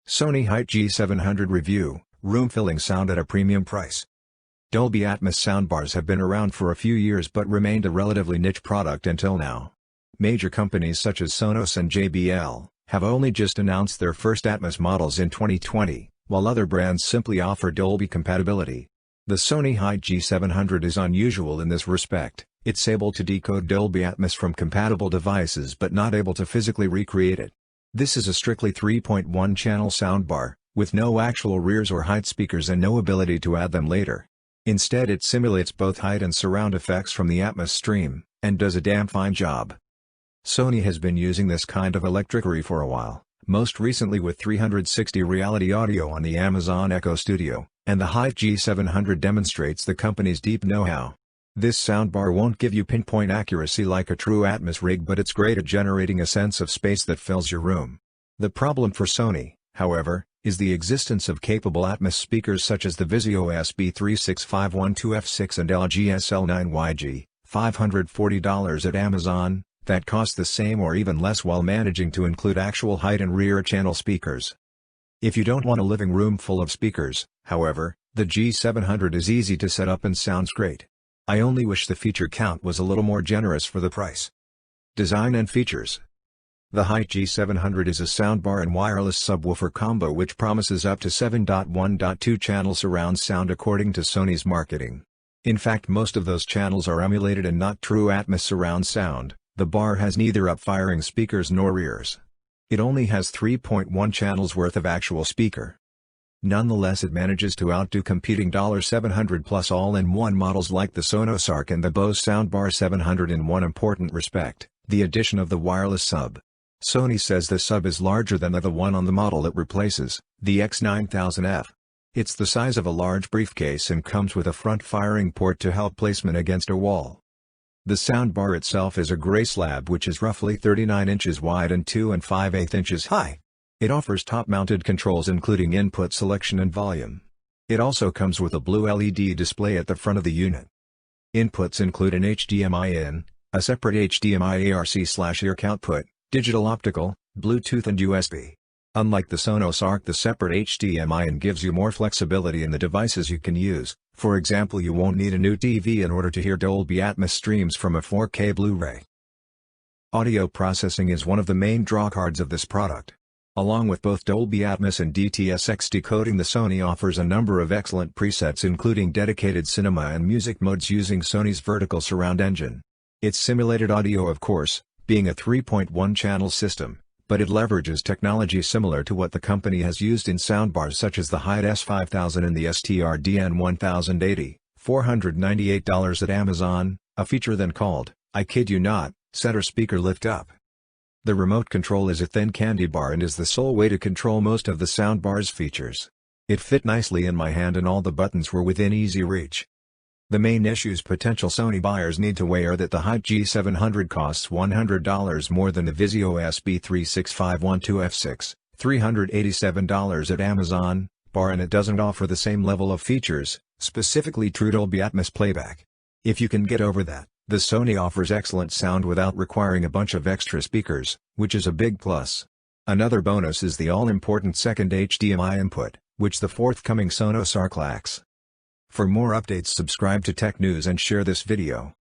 Sony HT-G700 review, room-filling sound at a premium price. Dolby Atmos soundbars have been around for a few years but remained a relatively niche product until now. Major companies such as Sonos and JBL have only just announced their first Atmos models in 2020, while other brands simply offer Dolby compatibility. The Sony HT-G700 is unusual in this respect. It's able to decode Dolby Atmos from compatible devices but not able to physically recreate it. This is a strictly 3.1-channel soundbar, with no actual rears or height speakers and no ability to add them later. Instead it simulates both height and surround effects from the Atmos stream, and does a damn fine job. Sony has been using this kind of electricity for a while, most recently with 360 reality audio on the Amazon Echo Studio, and the HT-G700 demonstrates the company's deep know-how. This soundbar won't give you pinpoint accuracy like a true Atmos rig, but it's great at generating a sense of space that fills your room. The problem for Sony, however, is the existence of capable Atmos speakers such as the Vizio SB36512F6 and LG SL9YG, $540 at Amazon, that cost the same or even less while managing to include actual height and rear channel speakers. If you don't want a living room full of speakers, however, the G700 is easy to set up and sounds great. I only wish the feature count was a little more generous for the price. Design and features. The HT-G700 is a soundbar and wireless subwoofer combo which promises up to 7.1.2 channel surround sound according to Sony's marketing. In fact, most of those channels are emulated and not true Atmos surround sound. The bar has neither up-firing speakers nor rears. It only has 3.1 channels worth of actual speaker. Nonetheless, it manages to outdo competing $700 plus all-in-one models like the Sonos Arc and the Bose Soundbar 700 in one important respect: the addition of the wireless sub. Sony says the sub is larger than the one on the model it replaces, the X9000F. It's the size of a large briefcase and comes with a front-firing port to help placement against a wall. The soundbar itself is a gray slab which is roughly 39 inches wide and 2 5/8 inches high. It offers top-mounted controls including input selection and volume. It also comes with a blue LED display at the front of the unit. Inputs include an HDMI in, a separate HDMI ARC/EARC output, digital optical, Bluetooth and USB. Unlike the Sonos Arc, the separate HDMI in gives you more flexibility in the devices you can use. For example, you won't need a new TV in order to hear Dolby Atmos streams from a 4K Blu-ray. Audio processing is one of the main drawcards of this product. Along with both Dolby Atmos and DTS:X decoding, the Sony offers a number of excellent presets including dedicated cinema and music modes using Sony's vertical surround engine. It's simulated audio, of course, being a 3.1-channel system, but it leverages technology similar to what the company has used in soundbars such as the Hyde S5000 and the STR-DN1080, $498 at Amazon, a feature then called, I kid you not, center speaker lift up. The remote control is a thin candy bar and is the sole way to control most of the soundbar's features. It fit nicely in my hand and all the buttons were within easy reach. The main issues potential Sony buyers need to weigh are that the HT-G700 costs $100 more than the Vizio SB36512F6, $387 at Amazon, bar, and it doesn't offer the same level of features, specifically true Dolby Atmos playback. If you can get over that, the Sony offers excellent sound without requiring a bunch of extra speakers, which is a big plus. Another bonus is the all-important second HDMI input, which the forthcoming Sonos Arc lacks. For more updates, subscribe to Tech News and share this video.